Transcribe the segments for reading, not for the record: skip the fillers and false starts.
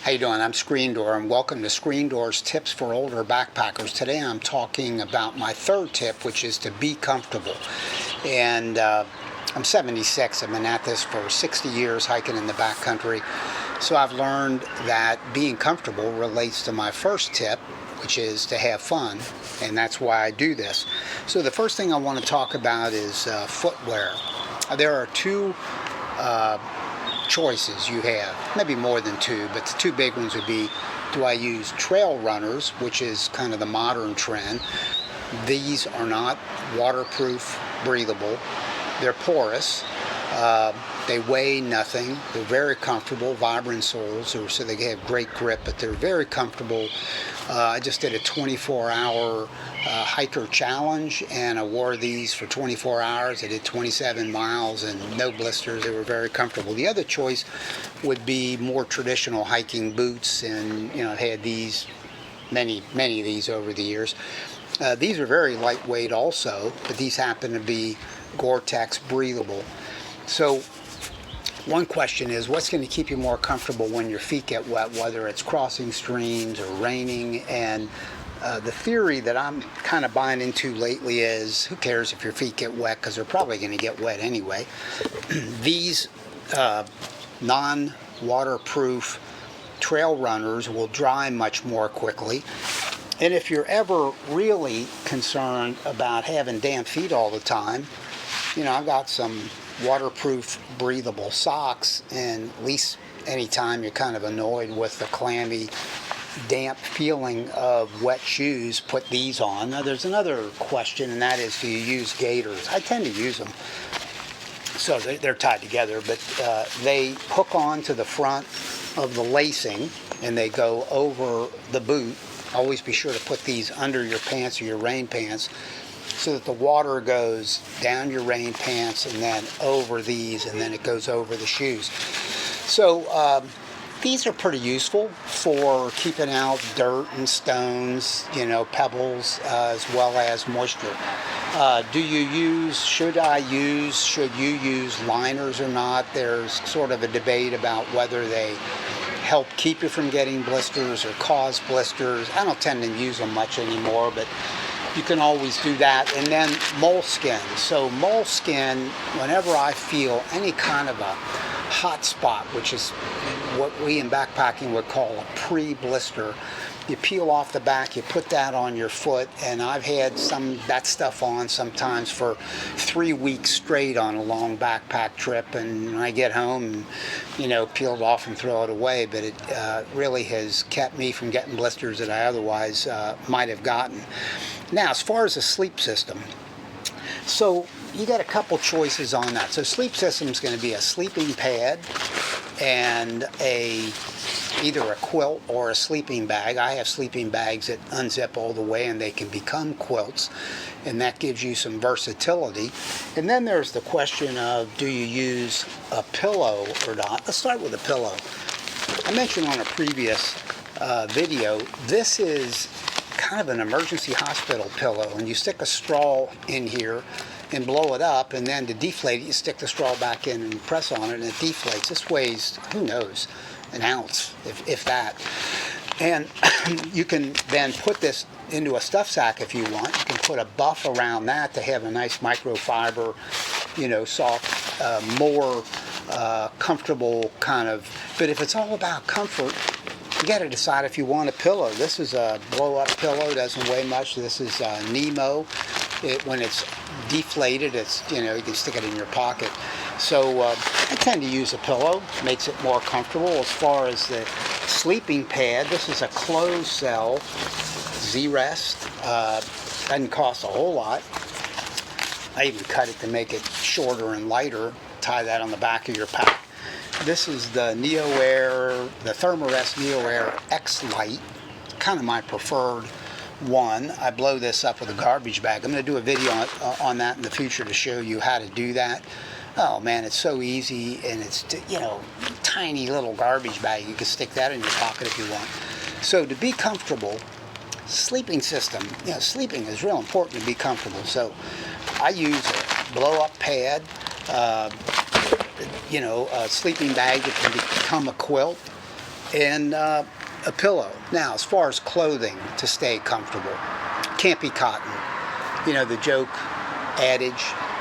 How you doing? I'm Screen Door, and welcome to Screen Door's Tips for Older Backpackers. Today I'm talking about my third tip, which is to be comfortable. And I'm 76. I've been at this for 60 years hiking in the backcountry. So I've learned that being comfortable relates to my first tip, which is to have fun, and that's why I do this. So the first thing I want to talk about is footwear. There are two choices you have, maybe more than two, but the two big ones would be, do I use trail runners, which is kind of the modern trend. These are not waterproof, breathable. They're porous. They weigh nothing. They're very comfortable, vibrant soles, so they have great grip, but they're very comfortable. I just did a 24-hour hiker challenge, and I wore these for 24 hours. I did 27 miles and no blisters. They were very comfortable. The other choice would be more traditional hiking boots, and I've had these, many of these over the years. These are very lightweight also, but these happen to be Gore-Tex breathable. So one question is, what's going to keep you more comfortable when your feet get wet, whether it's crossing streams or raining? And the theory that I'm kind of buying into lately is, who cares if your feet get wet, because they're probably going to get wet anyway. These non-waterproof trail runners will dry much more quickly. And if you're ever really concerned about having damp feet all the time, I've got some waterproof breathable socks, and at least anytime you're kind of annoyed with the clammy, damp feeling of wet shoes, put these on. Now there's another question, and that is, do you use gaiters? I tend to use them. So they're tied together, but they hook on to the front of the lacing and they go over the boot. Always be sure to put these under your pants or your rain pants, so that the water goes down your rain pants and then over these, and then it goes over the shoes. So these are pretty useful for keeping out dirt and stones, pebbles, as well as moisture. Should you use liners or not? There's sort of a debate about whether they help keep you from getting blisters or cause blisters. I don't tend to use them much anymore, but you can always do that. And then moleskin. So moleskin, whenever I feel any kind of a hot spot, which is what we in backpacking would call a pre-blister, you peel off the back, you put that on your foot, and I've had that stuff on sometimes for 3 weeks straight on a long backpack trip, and when I get home, peel it off and throw it away, but it really has kept me from getting blisters that I otherwise might have gotten. Now, as far as the sleep system, so you got a couple choices on that. So sleep system is going to be a sleeping pad and either a quilt or a sleeping bag. I have sleeping bags that unzip all the way and they can become quilts, and that gives you some versatility. And then there's the question of, do you use a pillow or not? Let's start with a pillow. I mentioned on a previous video, this is kind of an emergency hospital pillow, and you stick a straw in here and blow it up, and then to deflate it, you stick the straw back in and press on it, and it deflates. This weighs, who knows, an ounce, if that. And you can then put this into a stuff sack if you want. You can put a buff around that to have a nice microfiber, soft, more comfortable kind of. But if it's all about comfort, you got to decide if you want a pillow. This is a blow-up pillow, doesn't weigh much. This is Nemo. When it's deflated, it's you can stick it in your pocket. So I tend to use a pillow. Makes it more comfortable. As far as the sleeping pad, this is a closed cell Z-Rest. Doesn't cost a whole lot. I even cut it to make it shorter and lighter. Tie that on the back of your pack. This is the NeoAir, the Thermarest NeoAir X Lite, kind of my preferred one. I blow this up with a garbage bag. I'm going to do a video on that in the future to show you how to do that. Oh man, it's so easy, and it's, tiny little garbage bag. You can stick that in your pocket if you want. So to be comfortable, sleeping system, sleeping is real important to be comfortable. So I use a blow-up pad, a sleeping bag that can become a quilt. and a pillow. Now, as far as clothing to stay comfortable, can't be cotton. You know, the joke adage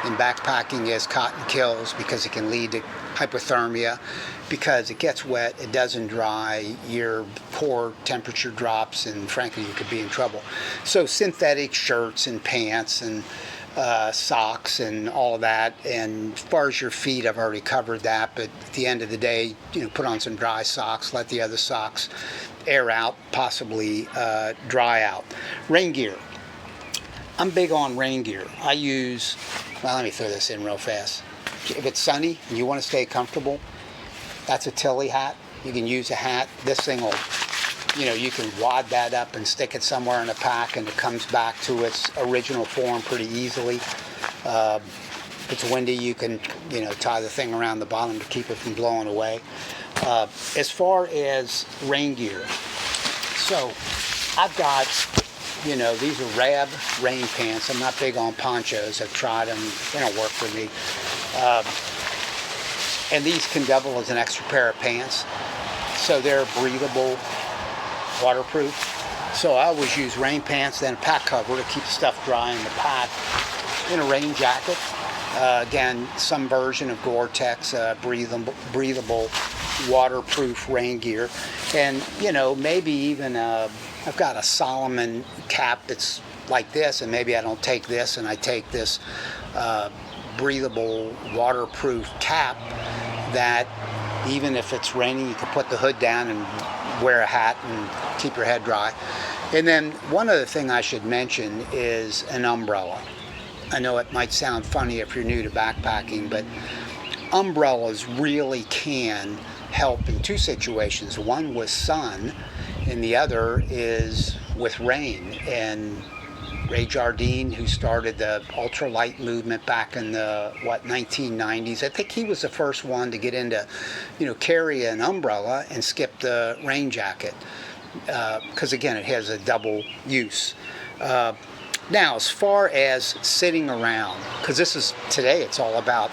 in backpacking is cotton kills because it can lead to hypothermia, because it gets wet, it doesn't dry, your core temperature drops, and frankly you could be in trouble. So synthetic shirts and pants and socks and all of that. And as far as your feet, I've already covered that, but at the end of the day, you know, put on some dry socks, let the other socks air out, possibly dry out. Rain gear. I'm big on rain gear. I use, well, let me throw this in real fast. If it's sunny and you want to stay comfortable, that's a Tilley hat. You can use a hat. This thing will, you know, you can wad that up and stick it somewhere in a pack, and it comes back to its original form pretty easily. If it's windy, you can, you know, tie the thing around the bottom to keep it from blowing away. As far as rain gear, so I've got, you know, these are Rab rain pants. I'm not big on ponchos. I've tried them. They don't work for me. And these can double as an extra pair of pants. So they're breathable, waterproof. So I always use rain pants, then a pack cover to keep stuff dry in the pack, in a rain jacket. Again, some version of Gore-Tex, breathable, waterproof rain gear. And, you know, maybe even I've got a Salomon cap that's like this, and maybe I don't take this and I take this breathable, waterproof cap that even if it's raining, you can put the hood down and wear a hat and keep your head dry. And then one other thing I should mention is an umbrella. I know it might sound funny if you're new to backpacking, but umbrellas really can help in two situations. One with sun, and the other is with rain. And Ray Jardine, who started the ultralight movement back in the 1990s, I think he was the first one to get into, you know, carry an umbrella and skip the rain jacket, because again, it has a double use. Now, as far as sitting around, because this is today, it's all about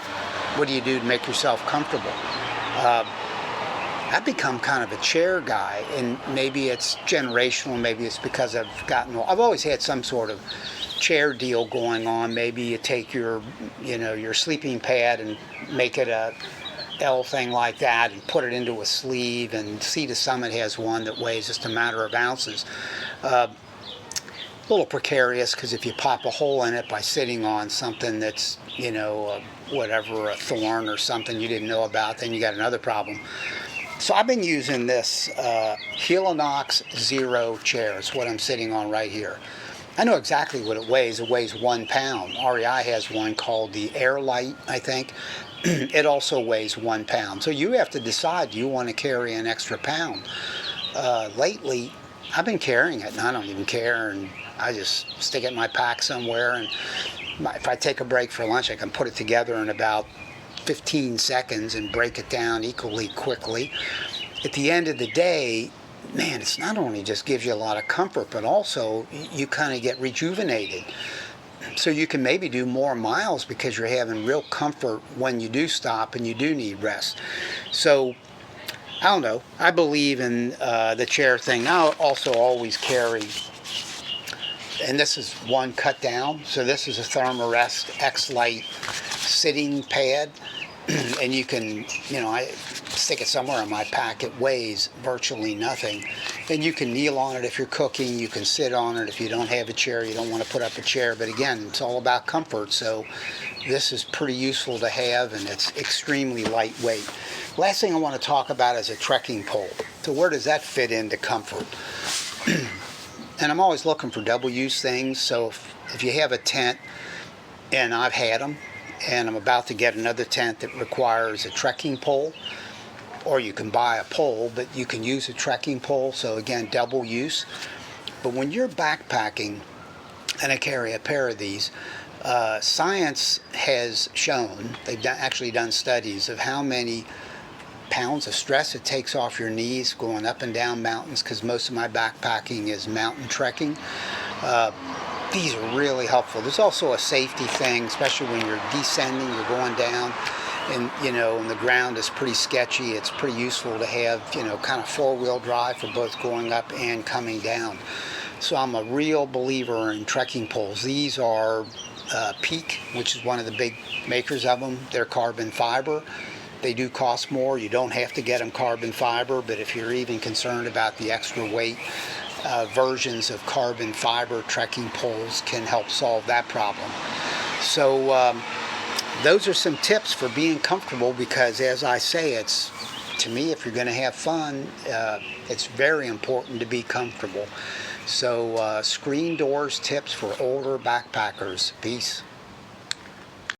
what do you do to make yourself comfortable. I've become kind of a chair guy, and maybe it's generational, maybe it's because I've always had some sort of chair deal going on. Maybe you take your, you know, your sleeping pad and make it a L thing like that and put it into a sleeve, and Sea to Summit has one that weighs just a matter of ounces. A little precarious, because if you pop a hole in it by sitting on something that's, you know, whatever, a thorn or something you didn't know about, then you got another problem. So I've been using this Helinox Zero chair. It's what I'm sitting on right here. I know exactly what it weighs. It weighs 1 pound. REI has one called the Airlight, I think. It also weighs 1 pound. So you have to decide, do you want to carry an extra pound? Lately, I've been carrying it, and I don't even care, and I just stick it in my pack somewhere, and if I take a break for lunch, I can put it together in about 15 seconds and break it down equally quickly. At the end of the day, man, it's not only just gives you a lot of comfort, but also you kind of get rejuvenated. So you can maybe do more miles because you're having real comfort when you do stop and you do need rest. So I don't know. I believe in the chair thing. I also always carry, and this is one cut down. So this is a Thermarest X-Lite sitting pad, and you can, you know, I stick it somewhere in my pack. It weighs virtually nothing, and you can kneel on it if you're cooking. You can sit on it if you don't have a chair, you don't want to put up a chair. But again, it's all about comfort, so this is pretty useful to have, and it's extremely lightweight. Last thing I want to talk about is a trekking pole. So where does that fit into comfort? And I'm always looking for double use things. So if you have a tent, and I've had them, and I'm about to get another tent that requires a trekking pole, or you can buy a pole, but you can use a trekking pole. So again, double use. But when you're backpacking, and I carry a pair of these, science has shown, they've actually done studies of how many pounds of stress it takes off your knees going up and down mountains, because most of my backpacking is mountain trekking. These are really helpful. There's also a safety thing, especially when you're descending, you're going down. and the ground is pretty sketchy, it's pretty useful to have, kind of four-wheel drive for both going up and coming down. So I'm a real believer in trekking poles. These are Peak, which is one of the big makers of them. They're carbon fiber. They do cost more. You don't have to get them carbon fiber, but if you're even concerned about the extra weight, versions of carbon fiber trekking poles can help solve that problem. So those are some tips for being comfortable, because as I say, to me, if you're going to have fun, it's very important to be comfortable. So screen doors tips for older backpackers. Peace.